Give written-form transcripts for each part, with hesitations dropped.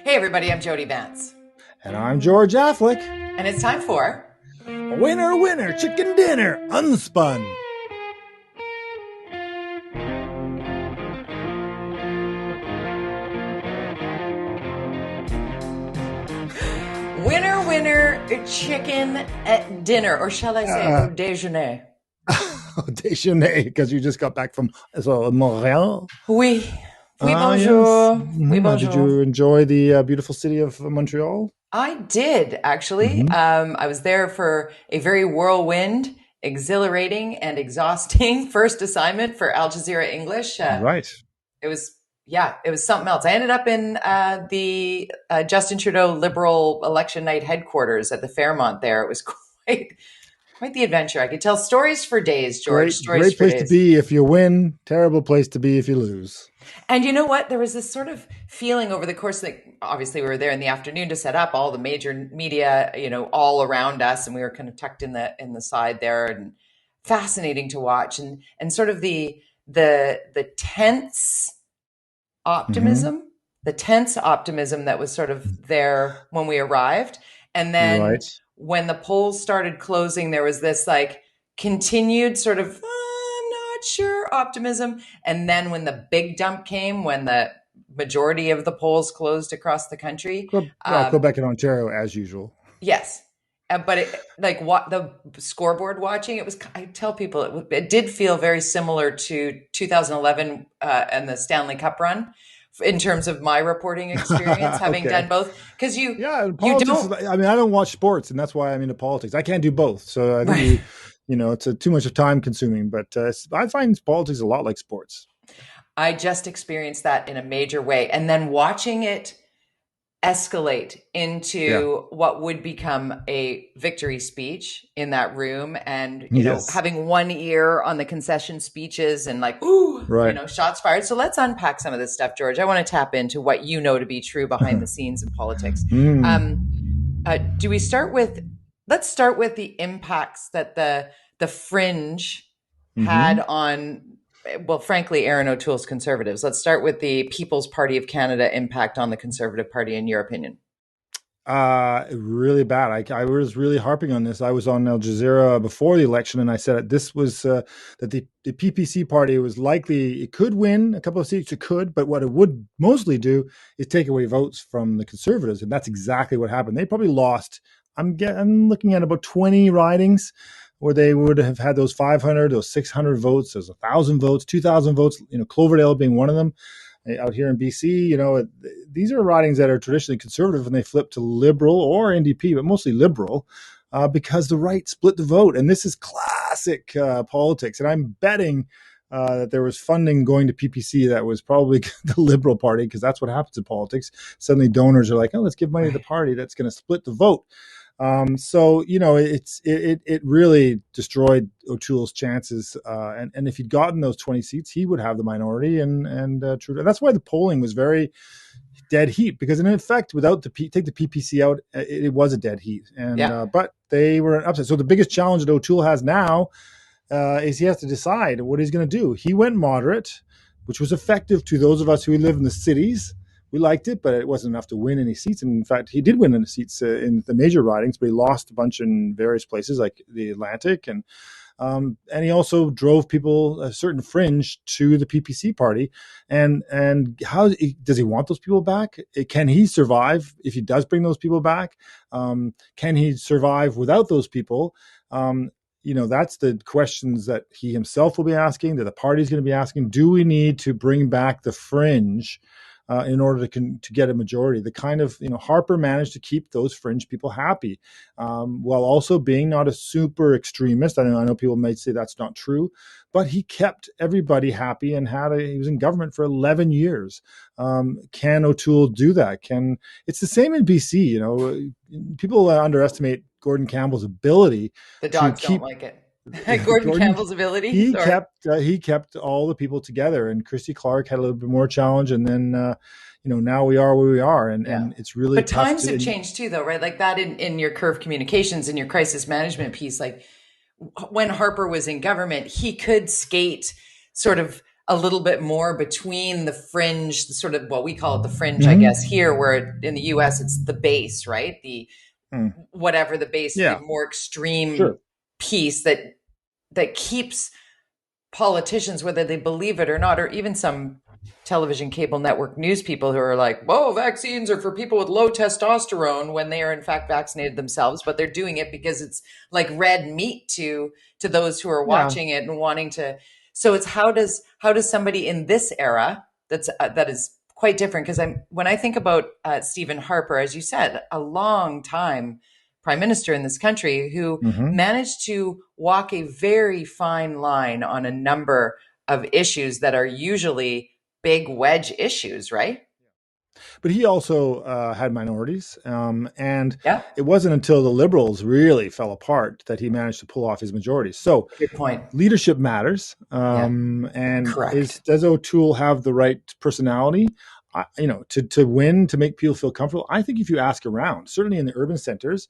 Hey everybody, I'm Jody Vance. And I'm George Affleck. And it's time for Winner, winner, chicken dinner, unspun. Winner, winner, chicken at dinner, or shall I say au déjeuner? Déjeuner, because you just got back from Montreal. Oui, oui, bonjour. Yes. Oui, bonjour. Did you enjoy the beautiful city of Montreal? I did, actually. I was there for a very whirlwind, exhilarating, and exhausting first assignment for Al Jazeera English. Right. It was something else. I ended up in the Justin Trudeau Liberal election night headquarters at the Fairmont there. It was quite the adventure. I could tell stories for days, George. Great place to be if you win, terrible place to be if you lose. And you know what? There was this sort of feeling over the course that obviously we were there in the afternoon to set up all the major media, all around us, and we were kind of tucked in the side there, and fascinating to watch, and sort of the tense optimism, the tense optimism that was sort of there when we arrived. And then when the polls started closing, there was this like continued sort of, I'm not sure optimism. And then when the big dump came, when the majority of the polls closed across the country. Quebec and Ontario, as usual. Yes. But the scoreboard watching, I tell people it did feel very similar to 2011 and the Stanley Cup run in terms of my reporting experience, having done both. Because you don't. I mean, I don't watch sports, and that's why I'm into politics. I can't do both, so I think it's too much of time consuming. But I find politics a lot like sports. I just experienced that in a major way, and then watching it escalate into what would become a victory speech in that room, and having one ear on the concession speeches and shots fired. So let's unpack some of this stuff, George. I want to tap into what you know to be true behind the scenes in politics. Do we start with? Let's start with the impacts that the fringe had on. Well, frankly, Aaron O'Toole's Conservatives. Let's start with the People's Party of Canada impact on the Conservative Party, in your opinion. Really bad. I was really harping on this. I was on Al Jazeera before the election, and I said this was that the PPC party was likely, it could win a couple of seats, it could, but what it would mostly do is take away votes from the Conservatives, and that's exactly what happened. They probably lost, I'm looking at about 20 ridings, where they would have had those 500, those 600 votes, those 1,000 votes, 2,000 votes, Cloverdale being one of them out here in BC. These are ridings that are traditionally Conservative, and they flip to Liberal or NDP, but mostly Liberal, because the right split the vote. And this is classic politics. And I'm betting that there was funding going to PPC that was probably the Liberal Party, because that's what happens in politics. Suddenly donors are like, oh, let's give money to the party that's going to split the vote. So it really destroyed O'Toole's chances. And if he'd gotten those 20 seats, he would have the minority. And Trudeau. That's why the polling was very dead heat, because in effect, without take the PPC out, it was a dead heat. And but they were upset. So the biggest challenge that O'Toole has now is he has to decide what he's going to do. He went moderate, which was effective to those of us who live in the cities. We liked it, but it wasn't enough to win any seats. And in fact, he did win any seats in the major ridings, but he lost a bunch in various places like the Atlantic. And he also drove people, a certain fringe, to the PPC party. And how does he want those people back? Can he survive if he does bring those people back? Can he survive without those people? That's the questions that he himself will be asking, that the party's going to be asking. Do we need to bring back the fringe in order to get a majority? The kind of, Harper managed to keep those fringe people happy, while also being not a super extremist. I know people might say that's not true, but he kept everybody happy and he was in government for 11 years. Can O'Toole do that? It's the same in BC. People underestimate Gordon Campbell's ability. The dogs don't like it. Gordon Campbell's ability. He kept all the people together, and Christy Clark had a little bit more challenge, and then now we are where we are, and it's really. But times have changed too, though, right? Like that in your Curve Communications, in your crisis management piece, like when Harper was in government, he could skate sort of a little bit more between the fringe, the sort of what we call it the fringe, I Hmm. guess, here, where in the US it's the base, right? The Mm. whatever the base, the Yeah, more extreme sure. piece that keeps politicians, whether they believe it or not, or even some television cable network news people who are like, whoa, vaccines are for people with low testosterone when they are in fact vaccinated themselves, but they're doing it because it's like red meat to those who are Yeah. watching it and wanting to. So it's how does somebody in this era that is quite different, because I'm when I think about Stephen Harper, as you said, a long time prime minister in this country who Hmm. managed to walk a very fine line on a number of issues that are usually big wedge issues, right? But he also had minorities, and Yeah, it wasn't until the Liberals really fell apart that he managed to pull off his majority. So good point. leadership matters. Yeah, And correct. does O'Toole have the right personality? To win, to make people feel comfortable. I think if you ask around, certainly in the urban centers,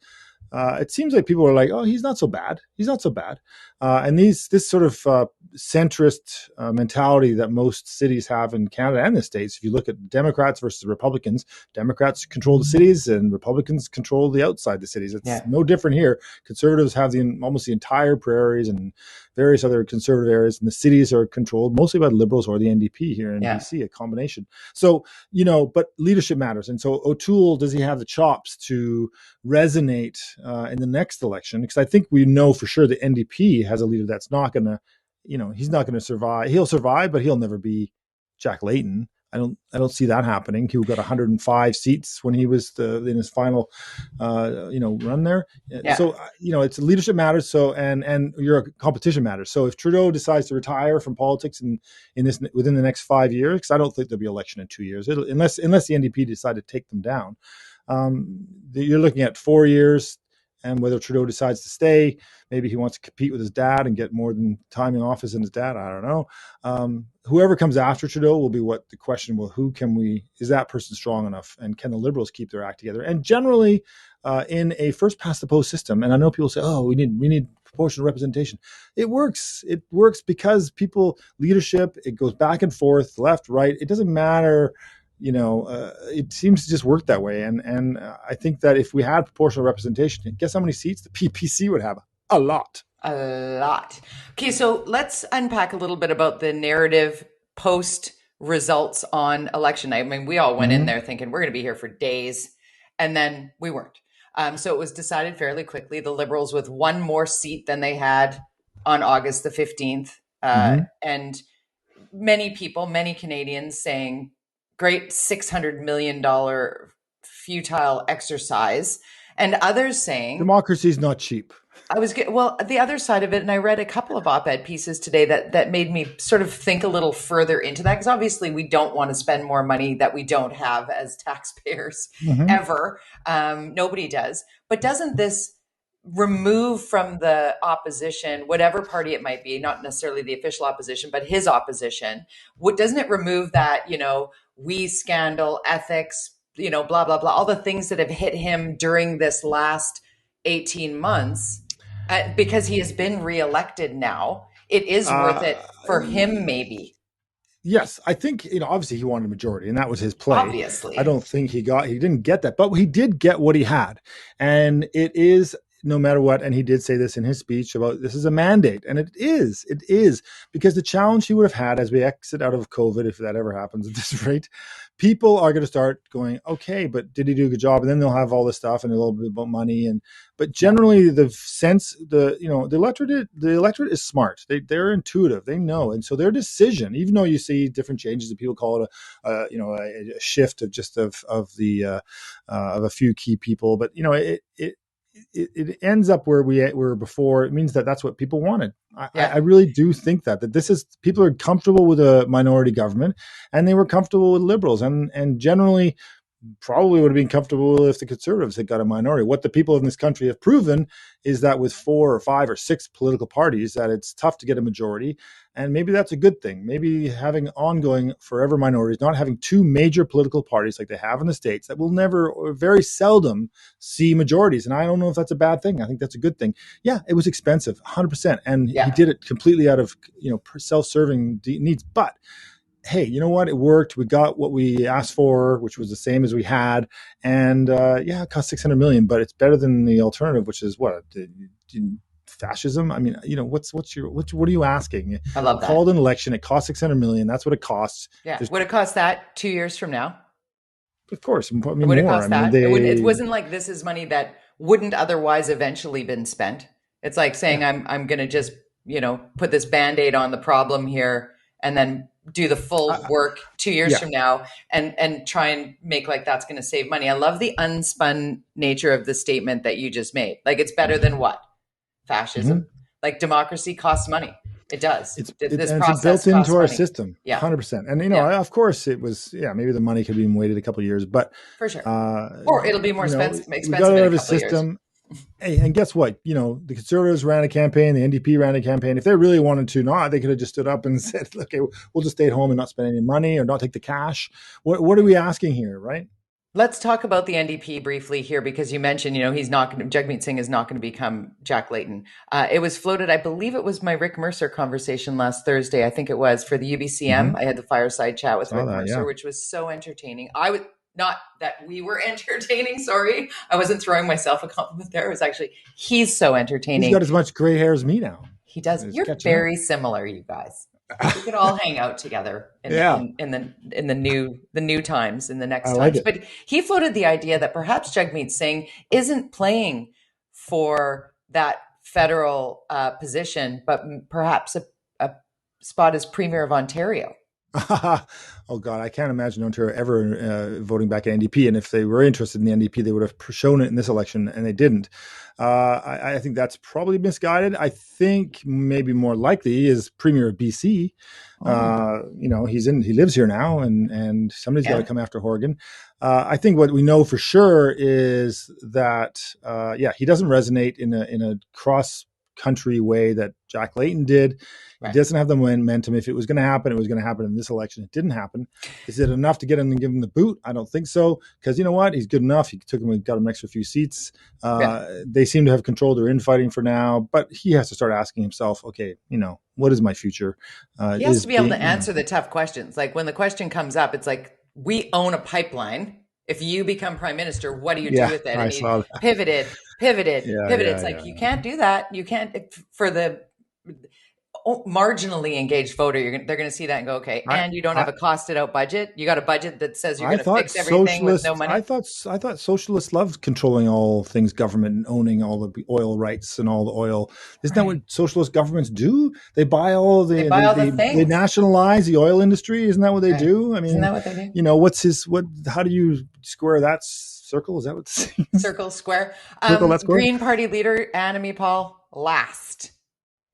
it seems like people are like, "Oh, he's not so bad. He's not so bad." And this sort of centrist mentality that most cities have in Canada and the States. If you look at Democrats versus Republicans, Democrats control the cities and Republicans control the outside the cities. It's Yeah, no different here. Conservatives have almost the entire prairies and various other conservative areas, and the cities are controlled mostly by the Liberals or the NDP here in yeah. BC, a combination. So, but leadership matters. And so O'Toole, does he have the chops to resonate in the next election? Because I think we know for sure the NDP has a leader that's not going to, he's not going to survive. He'll survive, but he'll never be Jack Layton. I don't see that happening. He got 105 seats when he was in his final, run there. Yeah. So it's leadership matters. So and your competition matters. So if Trudeau decides to retire from politics in this within the next 5 years, because I don't think there'll be election in 2 years, unless the NDP decide to take them down. You're looking at 4 years, and whether Trudeau decides to stay, maybe he wants to compete with his dad and get more than time in office than his dad. I don't know. Whoever comes after Trudeau will be what the question will: is that person strong enough, and can the Liberals keep their act together? And generally, in a first past the post system, and I know people say, "Oh, we need proportional representation." It works. It works because leadership. It goes back and forth, left, right. It doesn't matter. It seems to just work that way. And I think that if we had proportional representation, guess how many seats the PPC would have? A lot. A lot. Okay, so let's unpack a little bit about the narrative post results on election night. I mean, we all went in Mm-hmm. there thinking we're going to be here for days, and then we weren't. So it was decided fairly quickly. The Liberals with one more seat than they had on August the 15th. Mm-hmm. And many people, many Canadians saying, great $600 million futile exercise. And others saying, Democracy is not cheap. well, the other side of it, and I read a couple of op-ed pieces today that made me sort of think a little further into that, because obviously we don't want to spend more money that we don't have as taxpayers Mm-hmm. ever. Nobody does. But doesn't this remove from the opposition, whatever party it might be, not necessarily the official opposition, but his opposition? What doesn't it remove that, we scandal, ethics, blah blah blah, all the things that have hit him during this last 18 months, because he has been reelected now, it is worth Uh, it for him, maybe. yes, I think obviously he wanted a majority, and that was his play. I Obviously. don't think he didn't get that, but he did get what he had, and it is no matter what. And he did say this in his speech about this is a mandate, and it is because the challenge he would have had as we exit out of COVID, if that ever happens at this rate, people are going to start going, okay, but did he do a good job? And then they'll have all this stuff and a little bit about money, but Yeah. generally the electorate is smart. They're intuitive. They know, and so their decision, even though you see different changes, and people call it a shift of a few key people, but it ends up where we were before. It means that that's what people wanted. I Yeah. really do think that this is people are comfortable with a minority government, and they were comfortable with Liberals, and generally probably would have been comfortable if the Conservatives had got a minority. What the people in this country have proven is that with 4 or 5 or 6 political parties, that it's tough to get a majority. And maybe that's a good thing. Maybe having ongoing forever minorities, not having 2 major political parties like they have in the States that will never or very seldom see majorities. And I don't know if that's a bad thing. I think that's a good thing. Yeah, it was expensive, 100%. And he did it completely out of, self-serving needs. But hey, you know what? It worked. We got what we asked for, which was the same as we had. And it cost $600 million, but it's better than the alternative, which is what? Fascism. I mean, what are you asking? I love that. Called an election. It cost $600 million. That's what it costs. Yeah. Would it cost that 2 years from now? Of course. Would it cost that? It wasn't like this is money that wouldn't otherwise eventually been spent. It's like saying, I'm going to just, put this Band-Aid on the problem here and then do the full work 2 years from now and try and make like that's going to save money. I love the unspun nature of the statement that you just made. Like, it's better than what? Fascism. Like, democracy costs money. It does. It's built into our system. 100%. And of course it was. Maybe the money could be waited a couple of years, but for sure. Or it'll be more expensive. We got out of a system. Hey, and guess what? The Conservatives ran a campaign, the NDP ran a campaign. If they really wanted to not, they could have just stood up and said, okay, we'll just stay at home and not spend any money or not take the cash. What are we asking here, right? Let's talk about the NDP briefly here, because you mentioned, Jagmeet Singh is not going to become Jack Layton. It was floated, I believe it was my Rick Mercer conversation last Thursday. I think it was for the UBCM. I had the fireside chat with Rick Mercer, which was so entertaining. Not that we were entertaining, sorry. I wasn't throwing myself a compliment there. It was actually, he's so entertaining. He's got as much gray hair as me now. He does. You're very similar, you guys. We could all hang out together in the new times, in the next times. But he floated the idea that perhaps Jagmeet Singh isn't playing for that federal position, but perhaps a spot as Premier of Ontario. Oh God, I can't imagine Ontario ever voting back at NDP. And if they were interested in the NDP, they would have shown it in this election, and they didn't. I think that's probably misguided. I think maybe more likely is Premier of BC. He lives here now, and somebody's got to come after Horgan. I think what we know for sure is that he doesn't resonate in a cross country way that Jack Layton did. Right. He doesn't have the momentum. If it was going to happen, it was going to happen in this election. It didn't happen. Is it enough to get him and give him the boot? I don't think so. Because you know what? He's good enough. He took him and got him an extra few seats. They seem to have controlled their infighting for now, but he has to start asking himself, okay, what is my future? He has to be able to answer the tough questions. Like, when the question comes up, it's like, we own a pipeline. If you become prime minister, what do you do with it? And he pivoted. It's like, you can't do that. You can't, for the marginally engaged voter, they're going to see that and go, okay. And you don't have a costed out budget. You got a budget that says you're going to fix everything with no money. I thought socialists loved controlling all things government and owning all the oil rights and all the oil. Isn't that what socialist governments do? They buy all the things. They nationalize the oil industry. Isn't that what they do? I mean, isn't that what they do? How do you square that circle? Is that what circle square? Circle, Green Party leader Annamie Paul last.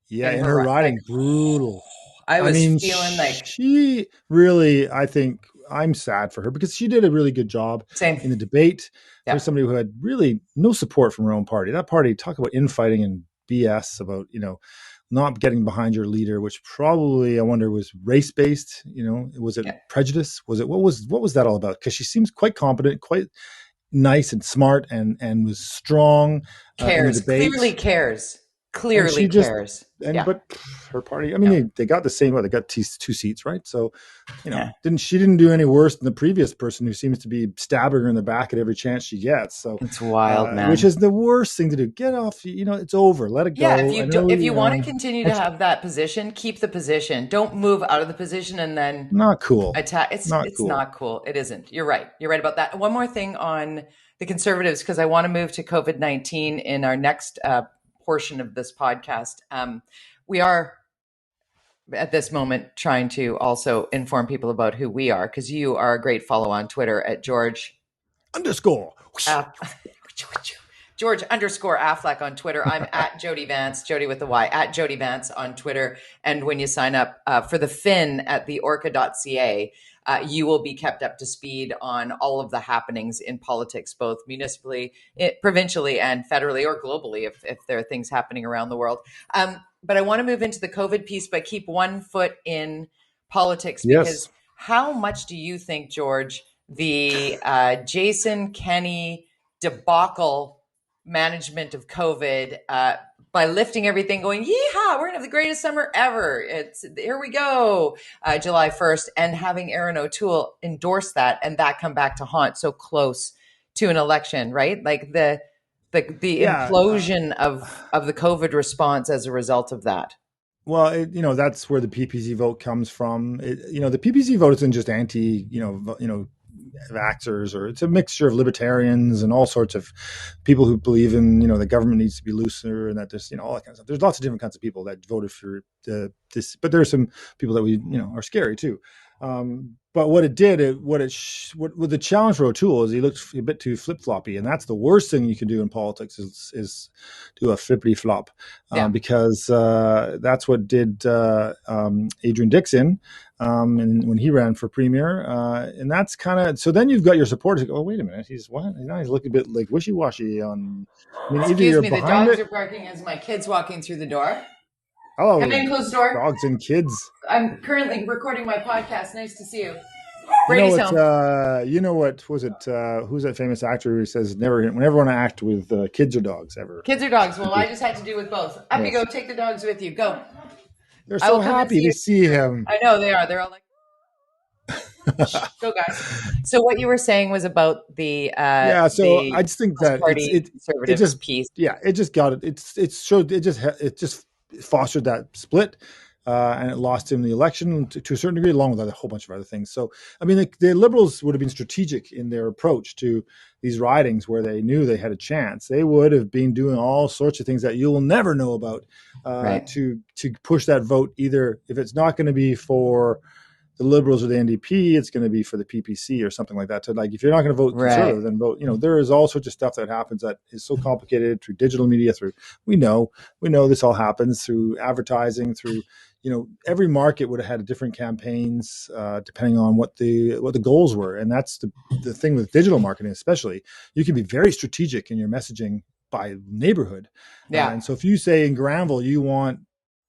Yeah, in her riding, brutal. I was feeling like she really. I think I'm sad for her because she did a really good job in the debate. Yeah. There's somebody who had really no support from her own party. That party, talk about infighting and BS about not getting behind your leader, which probably I wonder was race based. Was it prejudice? Was it what was that all about? Because she seems quite competent, quite nice and smart, and was strong. Cares, clearly cares. Clearly cares. But her party, they got the same, they got 2 seats, right? So, she didn't do any worse than the previous person who seems to be stabbing her in the back at every chance she gets. So it's wild, man. Which is the worst thing to do. Get off, it's over. Let it go. Yeah, if you want to continue to have that position, keep the position. Don't move out of the position and then not cool. Attack. It's not cool. It isn't. You're right. You're right about that. One more thing on the Conservatives, because I want to move to COVID-19 in our next portion of this podcast. We are at this moment trying to also inform people about who we are, because you are a great follow on Twitter at George_. George underscore Affleck on Twitter. I'm at Jody Vance, Jody with the Y, at Jody Vance on Twitter. And when you sign up for the Fin at the orca.ca, you will be kept up to speed on all of the happenings in politics, both municipally, provincially, and federally, or globally, if there are things happening around the world. But I want to move into the COVID piece, but keep one foot in politics, because Yes. how much do you think, George, the Jason Kenney debacle management of COVID, by lifting everything, going, yeehaw, we're gonna have the greatest summer ever. It's here we go, July 1st, and having Aaron O'Toole endorse that and that come back to haunt so close to an election, right? Like the Yeah. implosion of the COVID response as a result of that. Well, that's where the PPC vote comes from. The PPC vote isn't just anti, vaxxers, or it's a mixture of libertarians and all sorts of people who believe in, the government needs to be looser, and that there's, all that kind of stuff. There's lots of different kinds of people that voted for this, but there are some people that we, are scary too. But what it did, what the challenge for O'Toole is he looked a bit too flip floppy, and that's the worst thing you can do in politics is do a flippity flop, because that's what did Adrian Dixon, and when he ran for premier, and that's kind of, so then you've got your supporters go, oh wait a minute, he's looking a bit like wishy washy on. I mean, either Excuse you're me, the behind dogs it. are barking as my kids walking through the door. Oh, Come in, close the door. dogs and kids. I'm currently recording my podcast. Nice to see you. Brady's home. What was it? Who's that famous actor who says never want to act with kids or dogs ever? Kids or dogs? Well, I just had to do with both. Up you go. Take the dogs with you. Go. They're so happy to see him. I know they are. They're all like, go guys. So what you were saying was about the So I just think that it just piece. Yeah, it just got it. It just fostered that split. And it lost him the election to a certain degree, along with a whole bunch of other things. So, I mean, the Liberals would have been strategic in their approach to these ridings where they knew they had a chance. They would have been doing all sorts of things that you will never know about to push that vote. Either if it's not going to be for the Liberals or the NDP, it's going to be for the PPC or something like that. So, like, if you're not going to vote Conservative, then vote. There is all sorts of stuff that happens that is so complicated through digital media. We know this all happens through advertising, through. Every market would have had different campaigns depending on what the goals were, and that's the thing with digital marketing, especially. You can be very strategic in your messaging by neighborhood. And so if you say in Granville you want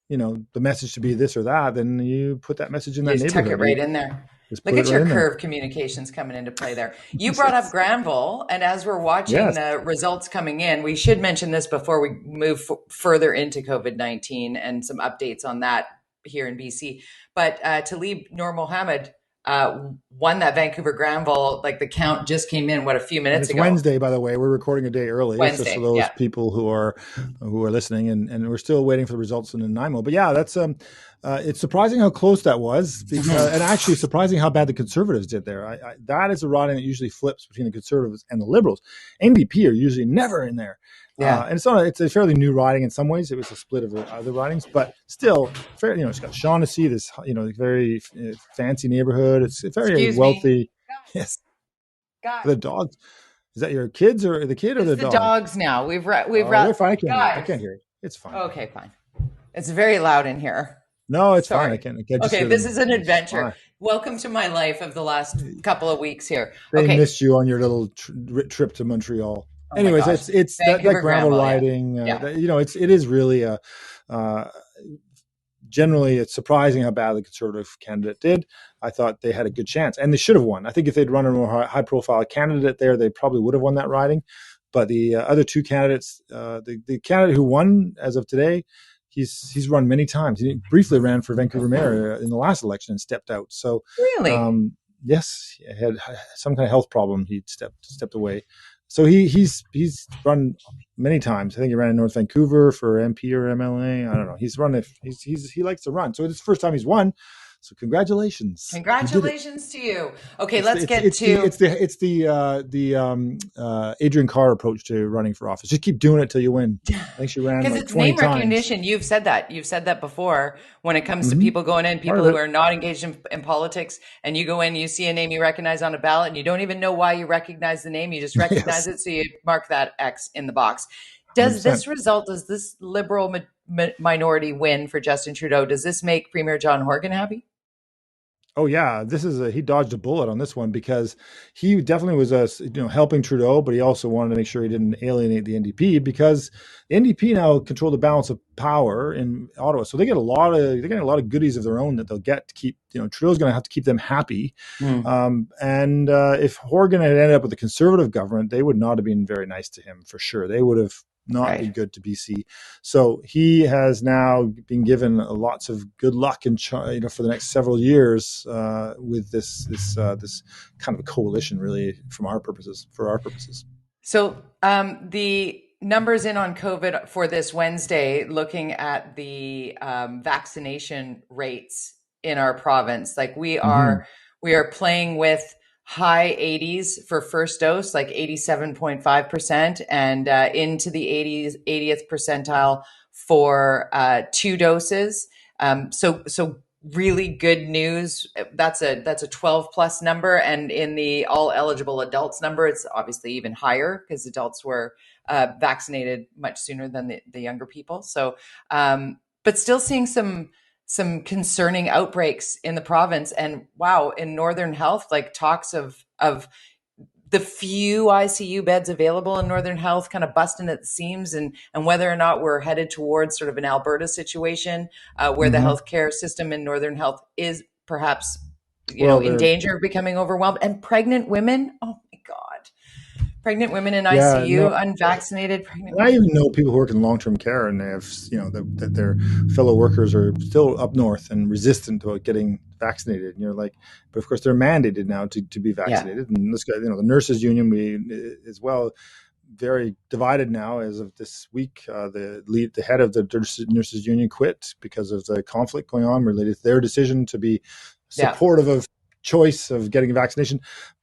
the message to be this or that, then you put that message in that neighborhood. Tuck it right in there. Look at your curve communications coming into play there. You brought up Granville, and as we're watching the results coming in, we should mention this before we move further into COVID-19 and some updates on that here in BC. But Talib Noor Mohammed won that Vancouver Granville. Like, the count just came in, a few minutes ago. It's Wednesday, by the way. We're recording a day early. Wednesday, just for those people who are listening, and we're still waiting for the results in Nanaimo. But yeah, that's it's surprising how close that was, and actually surprising how bad the Conservatives did there. That is a riding that usually flips between the Conservatives and the Liberals. NDP are usually never in there. And it's a fairly new riding in some ways. It was a split of the other ridings, but still, it's got Shaughnessy, this very fancy neighborhood. It's very wealthy. Yes. The dogs. Is that your kids or the kid or the dog? The dogs now. We've they're fine. I can't hear it. It's fine. Okay, fine. It's very loud in here. No, it's fine. I can't okay, this is an adventure. Welcome to my life of the last couple of weeks here. They missed you on your little trip to Montreal. Oh, anyways, it's that Granville riding. It is really generally it's surprising how bad the Conservative candidate did. I thought they had a good chance, and they should have won. I think if they'd run a more high-profile candidate there, they probably would have won that riding. But the other two candidates, the candidate who won as of today, he's run many times. He briefly ran for Vancouver mayor in the last election and stepped out. So really, yes, he had some kind of health problem. He stepped away. So he's run many times. I think he ran in North Vancouver for MP or MLA. I don't know. He's run he likes to run. So it's the first time he's won. So congratulations, you did it. Congratulations to you. Okay, let's get the Adrian Carr approach to running for office. Just keep doing it till you win. I think she ran because like it's 20 name times. recognition. You've said that. You've said that before when it comes to Hmm. people going in, Part people of who it. are not engaged in politics, and you go in, you see a name you recognize on a ballot, and you don't even know why you recognize the name. You just recognize Yes, it, so you mark that X in the box. Does 100%. this result, does this liberal minority win for Justin Trudeau, does this make Premier John Horgan happy? Oh yeah, he dodged a bullet on this one because he definitely was helping Trudeau, but he also wanted to make sure he didn't alienate the NDP because the NDP now control the balance of power in Ottawa, so they're getting a lot of goodies of their own that they'll get to keep. Trudeau's going to have to keep them happy, Hmm. and if Horgan had ended up with a conservative government, they would not have been very nice to him for sure. They would have not been Right. good to BC. So he has now been given lots of good luck for the next several years with this kind of a coalition, really, for our purposes. So the numbers in on COVID for this Wednesday, looking at the vaccination rates in our province, like Mm-hmm. we are playing with high 80s for first dose, like 87.5%, and into the 80th percentile for two doses. So really good news. That's a 12 plus number, and in the all eligible adults number, it's obviously even higher because adults were vaccinated much sooner than the younger people. So, but still seeing some concerning outbreaks in the province, and wow, in Northern Health, like talks of the few ICU beds available in Northern Health kind of busting at the seams, and whether or not we're headed towards sort of an Alberta situation where the Mm-hmm. healthcare system in Northern Health is perhaps Well, in they're danger of becoming overwhelmed. And pregnant women, oh my God, pregnant women in yeah, ICU, no. unvaccinated pregnant And I women. even know people who work in long-term care, and they have, that their fellow workers are still up north and resistant to getting vaccinated. And you're like, but of course they're mandated now to be Yeah, vaccinated. And this guy, the nurses union, we as well, very divided now as of this week. The head of the nurses union quit because of the conflict going on related to their decision to be yeah. supportive of choice of getting a vaccination.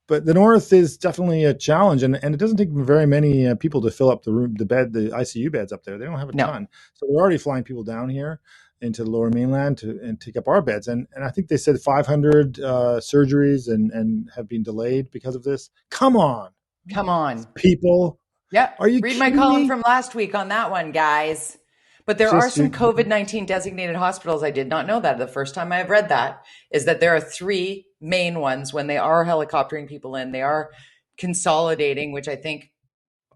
But the north is definitely a challenge, and it doesn't take very many people to fill up the ICU beds up there. They don't have a No, ton, so they're already flying people down here into the Lower Mainland and take up our beds. And I think they said 500 surgeries and have been delayed because of this. Come on, come on. people, Yep. are you Read my kidding column me? from last week on that one, guys. But there are Just some COVID-19 designated hospitals. I did not know that. The first time I've read that is that there are three main ones when they are helicoptering people in. They are consolidating, which I think,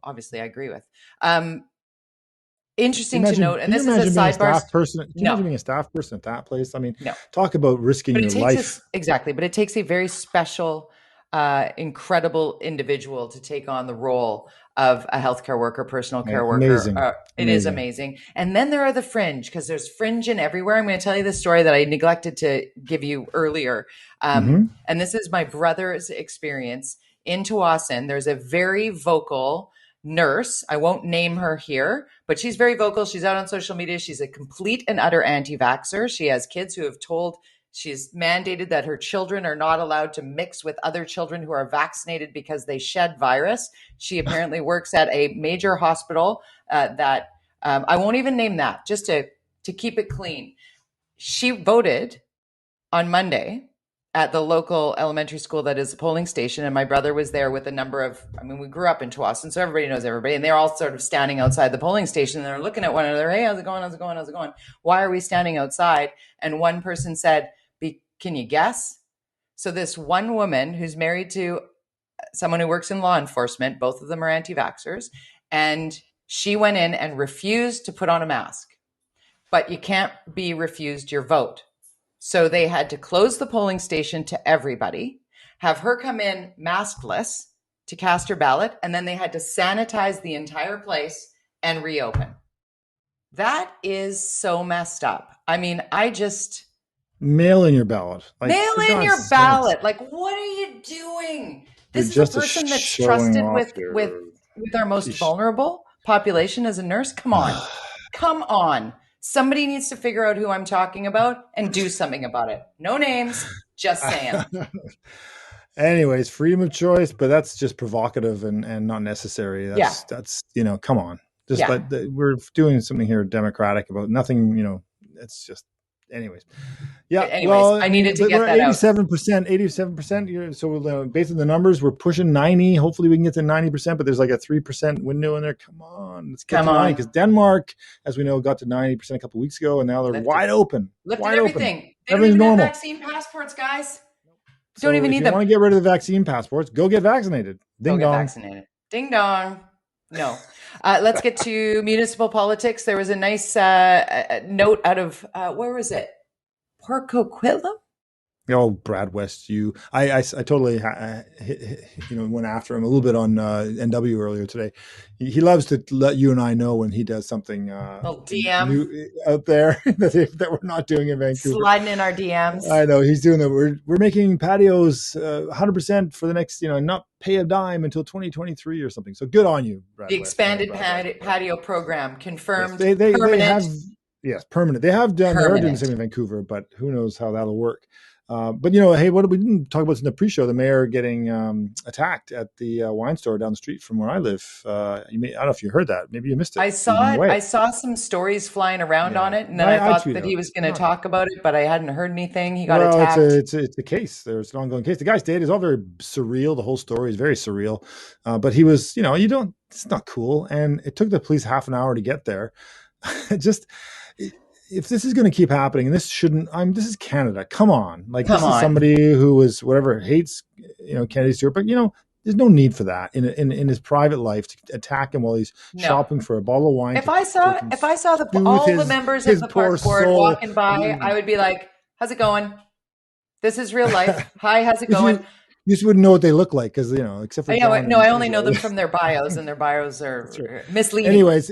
obviously, I agree with. Um, Interesting to imagine. note, and Can you this is a imagine being a sidebar. staff person? Can you No, imagine being a staff person at that place? I mean, no. talk about risking But it your takes life. us exactly, but it takes a very special, incredible individual to take on the role of a healthcare worker, personal care worker. Amazing, It is amazing. amazing. And then there are the fringe, because there's fringe in everywhere. I'm going to tell you the story that I neglected to give you earlier. Hmm. And this is my brother's experience in Tawasin. There's a very vocal nurse. I won't name her here, but she's very vocal. She's out on social media. She's a complete and utter anti vaxxer. She has kids who have told She's mandated that her children are not allowed to mix with other children who are vaccinated because they shed virus. She apparently works at a major hospital that I won't even name that, just to keep it clean. She voted on Monday at the local elementary school that is a polling station, and my brother was there with a number of. I mean, we grew up in Tawasin, so everybody knows everybody, and they're all sort of standing outside the polling station, and they're looking at one another. Hey, how's it going? How's it going? How's it going? Why are we standing outside? And one person said, "Can you guess?" So this one woman who's married to someone who works in law enforcement, both of them are anti-vaxxers, and she went in and refused to put on a mask. But you can't be refused your vote. So they had to close the polling station to everybody, have her come in maskless to cast her ballot, and then they had to sanitize the entire place and reopen. That is so messed up. I mean, I just Mail in your ballot, like mail for in God's your sakes. ballot. Like, what are you doing? You're This is a just person that's showing trusted off with your. our most vulnerable population as a nurse. Come on. Come on. Somebody needs to figure out who I'm talking about and do something about it. No names, just saying. Anyways, freedom of choice, but that's just provocative and not necessary. Yeah. That's come on, just Yeah. we're doing something here democratic about nothing. It's just, anyways. Yeah, Anyways, well, I I mean, needed to but get we're that out. 87%, 87%. So based on the numbers, we're pushing 90. Hopefully, we can get to 90%. But there's like a 3% window in there. Come on, let's get Come to 90, on. because Denmark, as we know, got to 90% a couple of weeks ago, and now they're Lifted. wide open, Lifted wide open. everything. They don't Everything's even have normal. vaccine passports, guys. Don't So even if need you them. want to get rid of the vaccine passports, go get vaccinated. Go Ding get dong. vaccinated. Ding dong. No. Let's get to municipal politics. There was a nice note out of, where was it? Port Coquitlam? Oh, Brad West, I totally, went after him a little bit on NW earlier today. He loves to let you and I know when he does something Little DM. new out there that we're not doing in Vancouver. Sliding in our DMs. I know he's doing that. We're making patios 100% for the next, not pay a dime until 2023 or something. So good on you, Brad The West. expanded patio program confirmed. Yes, they permanent. have. Yes, permanent. They are doing the same in Vancouver, but who knows how that'll work. But hey, what we didn't talk about in the pre-show? The mayor getting attacked at the wine store down the street from where I live. I don't know if you heard that. Maybe you missed it. I saw it. I saw some stories flying around on it, and then I thought that he was going to talk about it, but I hadn't heard anything. He got attacked. It's a case. There's an ongoing case. The guy's dead. It's all very surreal. The whole story is very surreal. But he was, it's not cool. And it took the police half an hour to get there. If this is going to keep happening, and this is Canada. Come on. This is somebody who was hates, Kennedy Stewart, but there's no need for that in his private life to attack him while he's shopping for a bottle of wine. If I saw the members of the park board walking by, I would be like, "How's it going? This is real life. Hi, how's it going?" You just wouldn't know what they look like because except for I only know them from their bios, and their bios are misleading. Anyways,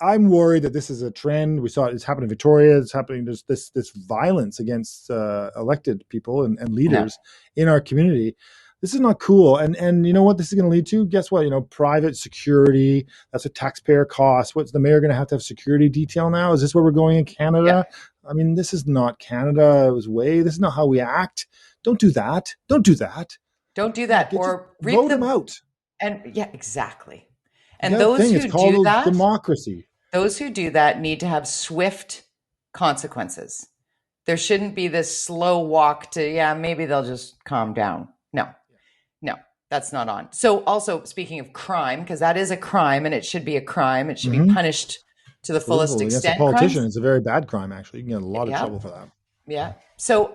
I'm worried that this is a trend. We saw it's happening in Victoria. It's happening. There's this violence against elected people and leaders in our community. This is not cool. And you know what this is going to lead to? Guess what? Private security. That's a taxpayer cost. What's the mayor going to have security detail now? Is this where we're going in Canada? Yeah. I mean, this is not Canada. This is not how we act. Don't do that. Don't do that. Don't do that. Or vote them out. And exactly. And those who do that, democracy. Those who do that need to have swift consequences. There shouldn't be this slow walk to, maybe they'll just calm down. No, that's not on. So also speaking of crime, because that is a crime and it should be a crime. It should be punished to the fullest extent. As a politician, it's a very bad crime, actually. You can get a lot of trouble for that. Yeah. So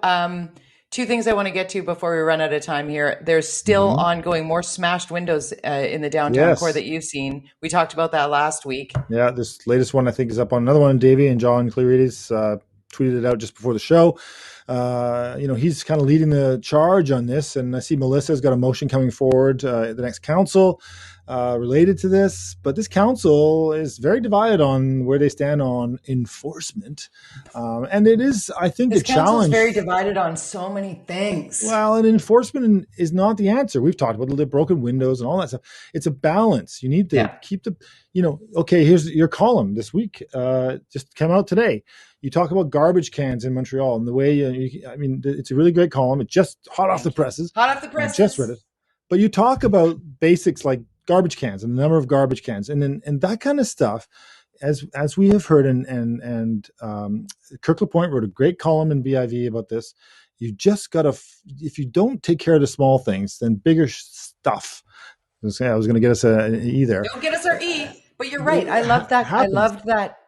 two things I want to get to before we run out of time here. There's still ongoing more smashed windows in the downtown core that you've seen. We talked about that last week. Yeah, this latest one I think is up on another one. Davey and John Clearides tweeted it out just before the show. He's kind of leading the charge on this, and I see Melissa's got a motion coming forward at the next council related to this. But this council is very divided on where they stand on enforcement, and it is, I think, this a challenge. Is very divided on so many things. Well, and enforcement is not the answer. We've talked about the broken windows and all that stuff. It's a balance. You need to keep the, okay, here's your column this week. Just came out today. You talk about garbage cans in Montreal and the way, it's a really great column. It's just hot off the presses. Hot off the presses. I just read it. But you talk about basics like garbage cans and the number of garbage cans and that kind of stuff. As we have heard, and Kirk LaPointe wrote a great column in BIV about this. You just got to, if you don't take care of the small things, then bigger stuff. I was going to get us an E there. Don't get us our E, but you're right. I love that. I loved that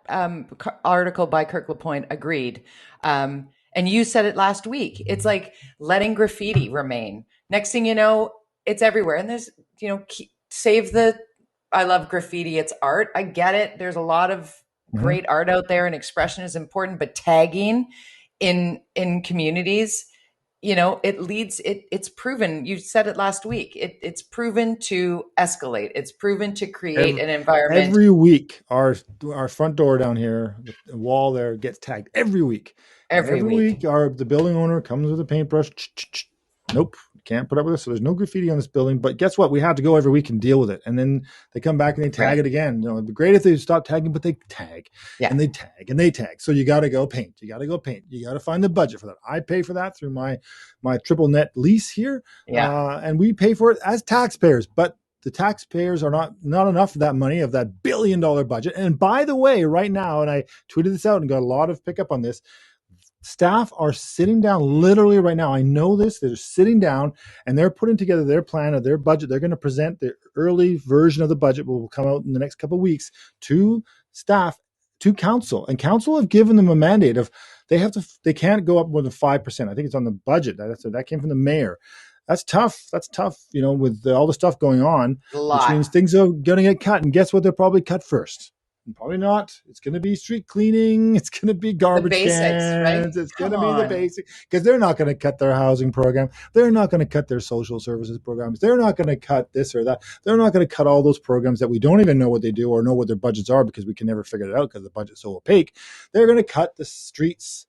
article by Kirk LaPointe. Agreed. And you said it last week. It's like letting graffiti remain. Next thing you know, it's everywhere. And there's, I love graffiti. It's art. I get it. There's a lot of great art out there and expression is important, but tagging in communities, it leads, it's proven, you said it last week, it's proven to escalate. It's proven to create an environment. Every week, our front door down here, the wall there gets tagged every week. Every week, the building owner comes with a paintbrush. Nope, can't put up with this. So there's no graffiti on this building. But guess what? We have to go every week and deal with it. And then they come back and they tag it again. It'd be great if they stop tagging, but they tag and they tag and they tag. So you got to go paint. You got to go paint. You got to find the budget for that. I pay for that through my triple net lease here. And we pay for it as taxpayers. But the taxpayers are not enough of that money, of that $1 billion budget. And by the way, right now, and I tweeted this out and got a lot of pickup on this, staff are sitting down literally right now. I know this. They're sitting down and they're putting together their plan of their budget. They're going to present the early version of the budget, will come out in the next couple of weeks, to staff, to council. And council have given them a mandate of they can't go up more than 5%. I think it's on the budget. That came from the mayor. That's tough. With all the stuff going on, which means things are going to get cut. And guess what? They'll probably cut first. Probably not. It's going to be street cleaning. It's going to be garbage cans. Right? It's going to be the basic, because they're not going to cut their housing program. They're not going to cut their social services programs. They're not going to cut this or that. They're not going to cut all those programs that we don't even know what they do or know what their budgets are, because we can never figure it out because the budget's so opaque. They're going to cut the streets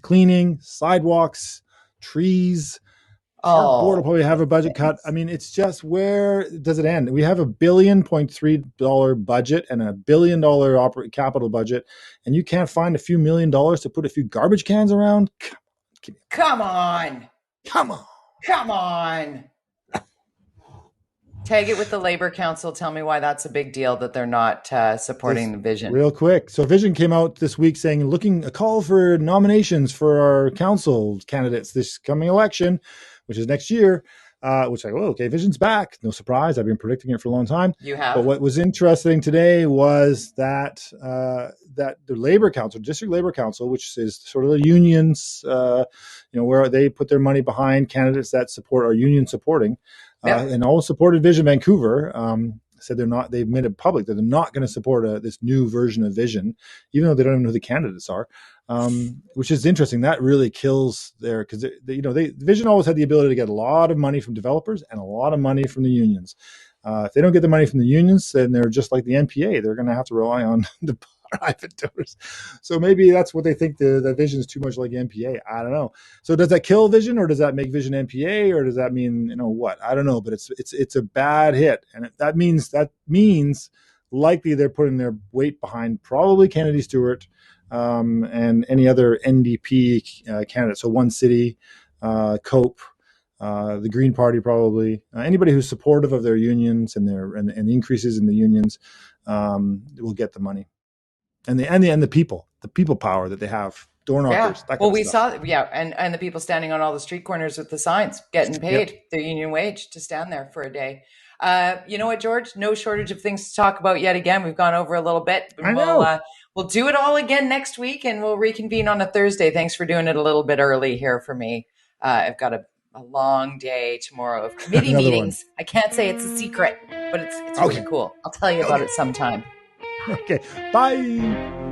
cleaning, sidewalks, trees. Our board will probably have a budget cut. I mean, it's just, where does it end? We have $1.3 billion budget and $1 billion capital budget, and you can't find a few $1 million to put a few garbage cans around? Come on. Tag it with the Labor Council. Tell me why that's a big deal that they're not supporting the Vision. Real quick. So Vision came out this week saying, a call for nominations for our council candidates this coming election, which is next year, which okay, Vision's back. No surprise. I've been predicting it for a long time. You have. But what was interesting today was that that the Labor Council, District Labor Council, which is sort of the unions, where they put their money behind candidates that support our union supporting, and all supported Vision Vancouver, said they've made it public that they're not going to support this new version of Vision, even though they don't even know who the candidates are. Which is interesting. That really kills because Vision always had the ability to get a lot of money from developers and a lot of money from the unions. If they don't get the money from the unions, then they're just like the NPA. They're going to have to rely on the private donors. So maybe that's what they think, the Vision is too much like NPA. I don't know. So does that kill Vision, or does that make Vision NPA, or does that mean what? I don't know. But it's a bad hit, and that means likely they're putting their weight behind probably Kennedy Stewart. And any other NDP candidates. So One City, COPE, the Green Party, probably anybody who's supportive of their unions and the increases in the unions will get the money, and the people power that they have. Door knockers. Well, we saw, and the people standing on all the street corners with the signs, getting paid their union wage to stand there for a day. You know what, George? No shortage of things to talk about yet again. We've gone over a little bit. I know. We'll do it all again next week, and we'll reconvene on a Thursday. Thanks for doing it a little bit early here for me. I've got a long day tomorrow of committee meetings. I can't say it's a secret, but it's really cool. I'll tell you about it sometime. Okay. Bye.